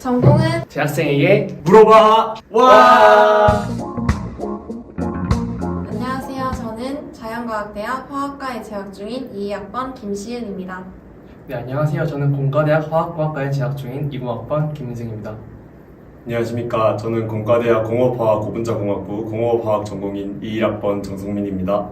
전공은 재학생에게 물어봐! 와! 안녕하세요. 저는 자연과학대학 화학과에 재학 중인 2학번 김시은입니다. 네, 안녕하세요. 저는 공과대학 화학과학과에 재학 중인 20학번 김민승입니다. 안녕하십니까. 저는 공과대학 공업화학 고분자공학부 공업화학 전공인 21학번 정성민입니다.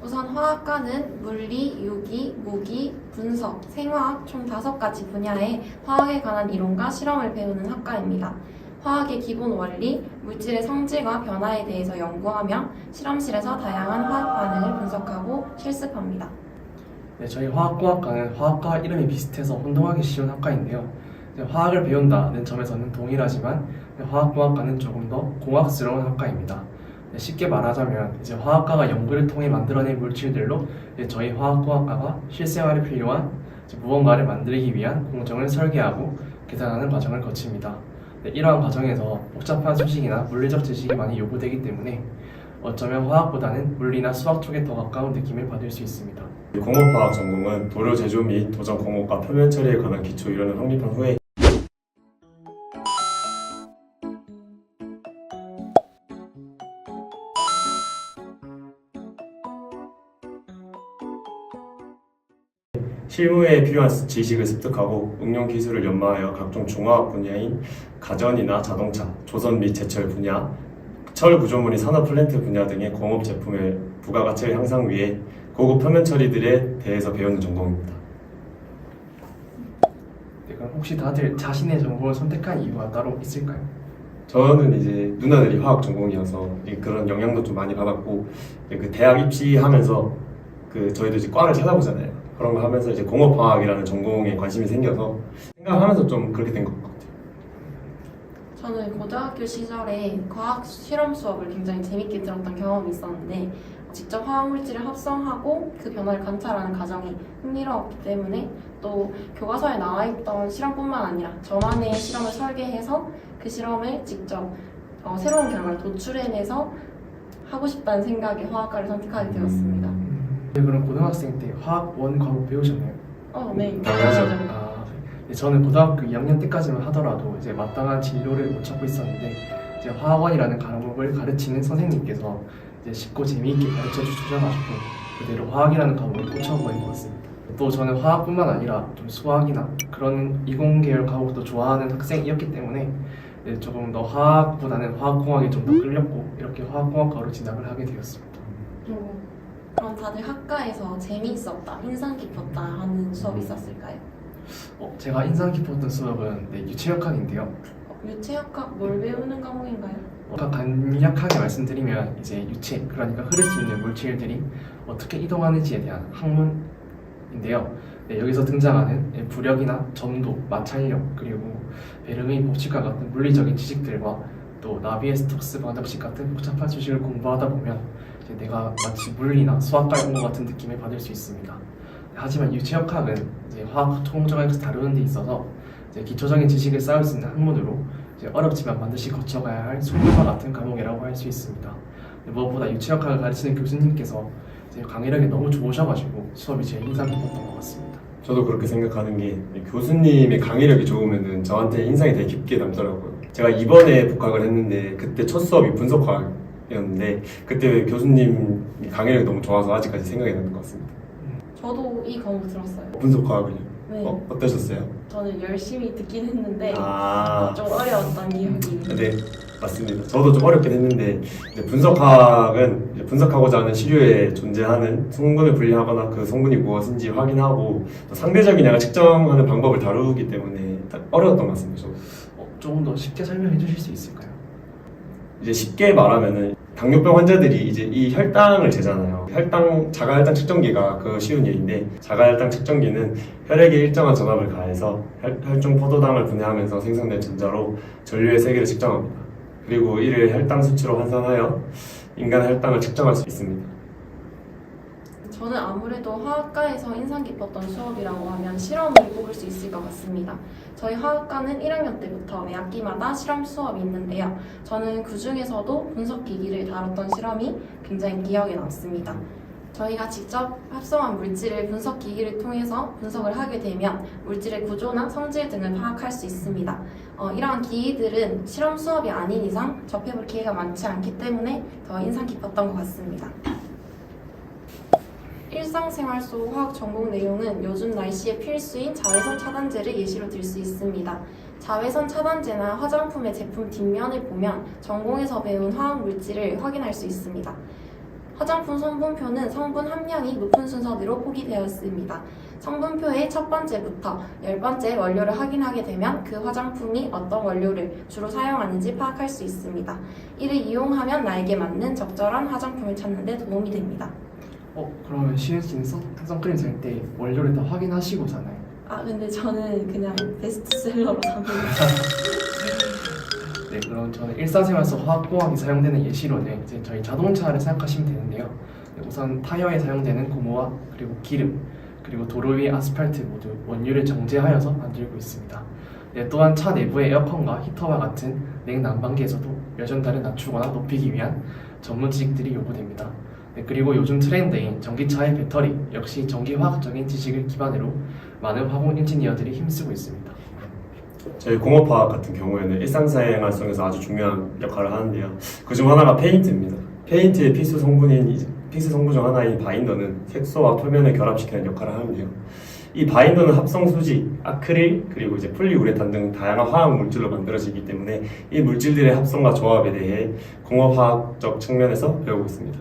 우선 화학과는 물리, 유기, 무기, 분석, 생화학 총 5가지 분야의 화학에 관한 이론과 실험을 배우는 학과입니다. 화학의 기본 원리, 물질의 성질과 변화에 대해서 연구하며 실험실에서 다양한 화학 반응을 분석하고 실습합니다. 네, 저희 화학공학과는 화학과 이름이 비슷해서 혼동하기 쉬운 학과인데요. 화학을 배운다는 점에서는 동일하지만 화학공학과는 조금 더 공학스러운 학과입니다. 쉽게 말하자면 이제 화학과가 연구를 통해 만들어낸 물질들로 저희 화학공학과가 실생활에 필요한 무언가를 만들기 위한 공정을 설계하고 계산하는 과정을 거칩니다. 이러한 과정에서 복잡한 수식이나 물리적 지식이 많이 요구되기 때문에 어쩌면 화학보다는 물리나 수학 쪽에 더 가까운 느낌을 받을 수 있습니다. 공업화학 전공은 도료 제조 및 도전 공업과 표면 처리에 관한 기초 이론을 확립한 후에 실무에 필요한 지식을 습득하고 응용 기술을 연마하여 각종 중화학 분야인 가전이나 자동차, 조선 및 제철 분야, 철 구조물인 산업 플랜트 분야 등의 공업 제품의 부가가치를 향상 위해 고급 표면 처리들에 대해서 배우는 전공입니다. 네, 그럼 혹시 다들 자신의 전공을 선택한 이유가 따로 있을까요? 저는 이제 누나들이 화학 전공이어서 그런 영향도 좀 많이 받았고, 그 대학 입시하면서 저희도 이제 과를 찾아보잖아요. 그런 거 하면서 이제 공업화학이라는 전공에 관심이 생겨서 생각하면서 좀 그렇게 된 것 같아요. 저는 고등학교 시절에 과학 실험 수업을 굉장히 재밌게 들었던 경험이 있었는데 직접 화학물질을 합성하고 그 변화를 관찰하는 과정이 흥미로웠기 때문에 또 교과서에 나와있던 실험뿐만 아니라 저만의 실험을 설계해서 그 실험을 직접 새로운 결과를 도출해내서 하고 싶다는 생각에 화학과를 선택하게 되었습니다. 네, 그럼 고등학생 때 화학 원 과목 배우셨나요? 네. 당연하죠. 네, 저는 고등학교 2학년 때까지만 하더라도 이제 마땅한 진로를 못 찾고 있었는데 이제 화학원이라는 과목을 가르치는 선생님께서 이제 쉽고 재미있게 가르쳐 주셔가지고 그대로 화학이라는 과목을 꽂혀버린 것 같습니다. 또 저는 화학뿐만 아니라 좀 수학이나 그런 이공계열 과목도 좋아하는 학생이었기 때문에 조금 더 화학보다는 화학공학에 좀 더 끌렸고 이렇게 화학공학과로 진학을 하게 되었습니다. 그럼 다들 학과에서 재미있었다, 인상 깊었다 하는 수업이 있었을까요? 제가 인상 깊었던 수업은 유체역학인데요. 유체역학 뭘 배우는 과목인가요? 간략하게 말씀드리면 이제 유체, 그러니까 흐를 수 있는 물질들이 어떻게 이동하는지에 대한 학문인데요. 여기서 등장하는 부력이나 점도, 마찰력, 그리고 베르누이 법칙과 같은 물리적인 지식들과 또 나비의-스톡스 방정식 같은 복잡한 수식을 공부하다 보면 이제 내가 마치 물리나 수학과에 온 것 같은 느낌을 받을 수 있습니다. 하지만 유체역학은 이제 화학 통정학에서 다루는 데 있어서 이제 기초적인 지식을 쌓을 수 있는 학문으로 이제 어렵지만 반드시 거쳐가야 할 숙명과 같은 과목이라고 할 수 있습니다. 무엇보다 유체역학을 가르치는 교수님께서 이제 강의력이 너무 좋으셔가지고 수업이 제일 인상 깊었던 것 같습니다. 저도 그렇게 생각하는 게 교수님의 강의력이 좋으면 저한테 인상이 되게 깊게 남더라고요. 제가 이번에 복학을 했는데 그때 첫 수업이 분석화학이었는데 그때 교수님 강의력이 너무 좋아서 아직까지 생각이 나는 것 같습니다. 저도 이 과목 들었어요. 분석화학을요? 네. 어떠셨어요? 저는 열심히 듣긴 했는데 아, 좀 어려웠던 기억이. 네, 맞습니다. 저도 좀 어렵긴 했는데 분석학은 이제 분석하고자 하는 시료에 존재하는 성분을 분리하거나 그 성분이 무엇인지 확인하고 또 상대적인 양을 측정하는 방법을 다루기 때문에 어려웠던 것 같습니다. 저도. 조금 더 쉽게 설명해 주실 수 있을까요? 이제 쉽게 말하면은 당뇨병 환자들이 이제 이 혈당을 재잖아요. 자가혈당 측정기가 그 쉬운 예인데 자가혈당 측정기는 혈액에 일정한 전압을 가해서 혈중 포도당을 분해하면서 생성된 전자로 전류의 세기를 측정합니다. 그리고 이를 혈당 수치로 환산하여 인간 혈당을 측정할 수 있습니다. 저는 아무래도 화학과에서 인상 깊었던 수업이라고 하면 실험을 꼽을 수 있을 것 같습니다. 저희 화학과는 1학년 때부터 매 학기마다 실험 수업이 있는데요. 저는 그 중에서도 분석기기를 다뤘던 실험이 굉장히 기억에 남습니다. 저희가 직접 합성한 물질을 분석 기기를 통해서 분석을 하게 되면 물질의 구조나 성질 등을 파악할 수 있습니다. 이러한 기기들은 실험 수업이 아닌 이상 접해볼 기회가 많지 않기 때문에 더 인상 깊었던 것 같습니다. 일상생활 속 화학 전공 내용은 요즘 날씨에 필수인 자외선 차단제를 예시로 들 수 있습니다. 자외선 차단제나 화장품의 제품 뒷면을 보면 전공에서 배운 화학 물질을 확인할 수 있습니다. 화장품 성분표는 성분 함량이 높은 순서대로 표기되어 있습니다. 성분표의 첫 번째부터 10번째 원료를 확인하게 되면 그 화장품이 어떤 원료를 주로 사용하는지 파악할 수 있습니다. 이를 이용하면 나에게 맞는 적절한 화장품을 찾는 데 도움이 됩니다. 그러면 시은 씨는 선크림 살 때 원료를 다 확인하시고 사나요? 근데 저는 그냥 베스트셀러로 삽니다. 네, 그럼 저는 일상생활 속 화학공학이 사용되는 예시로는 이제 저희 자동차를 생각하시면 되는데요. 네, 우선 타이어에 사용되는 고무와 그리고 기름, 그리고 도로 위의 아스팔트 모두 원유를 정제하여서 만들고 있습니다. 네, 또한 차 내부의 에어컨과 히터와 같은 냉난방기에서도 여전달을 낮추거나 높이기 위한 전문 지식들이 요구됩니다. 네, 그리고 요즘 트렌드인 전기차의 배터리 역시 전기화학적인 지식을 기반으로 많은 화공 엔지니어들이 힘쓰고 있습니다. 저희 공업화학 같은 경우에는 일상생활 속에서 아주 중요한 역할을 하는데요. 그중 하나가 페인트입니다. 페인트의 필수 성분 중 하나인 바인더는 색소와 표면을 결합시키는 역할을 하는데요. 이 바인더는 합성 수지, 아크릴, 그리고 이제 폴리우레탄 등 다양한 화학 물질로 만들어지기 때문에 이 물질들의 합성과 조합에 대해 공업화학적 측면에서 배우고 있습니다.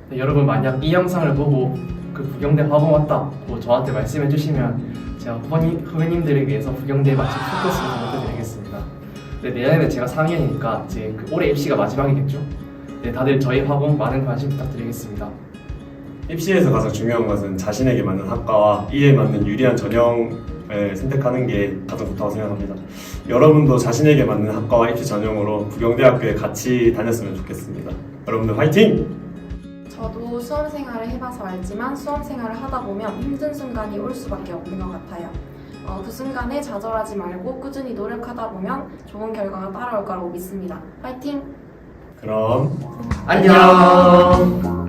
네, 여러분 만약 이 영상을 보고 그 부경대 화공 왔다고 저한테 말씀해 주시면 제가 후배님들을 위해서 부경대에 맞춘 포커스를 보여드리겠습니다. 네, 내년에는 제가 4학년이니까 이제 올해 입시가 마지막이겠죠? 네, 다들 저희 화공 많은 관심 부탁드리겠습니다. 입시에서 가장 중요한 것은 자신에게 맞는 학과와 이에 맞는 유리한 전형을 선택하는 게 가장 좋다고 생각합니다. 여러분도 자신에게 맞는 학과와 입시 전형으로 부경대학교에 같이 다녔으면 좋겠습니다. 여러분들 화이팅! 저도 수험생활을 해봐서 알지만 수험생활을 하다 보면 힘든 순간이 올 수밖에 없는 것 같아요. 그 순간에 좌절하지 말고 꾸준히 노력하다 보면 좋은 결과가 따라올 거라고 믿습니다. 화이팅! 그럼 안녕!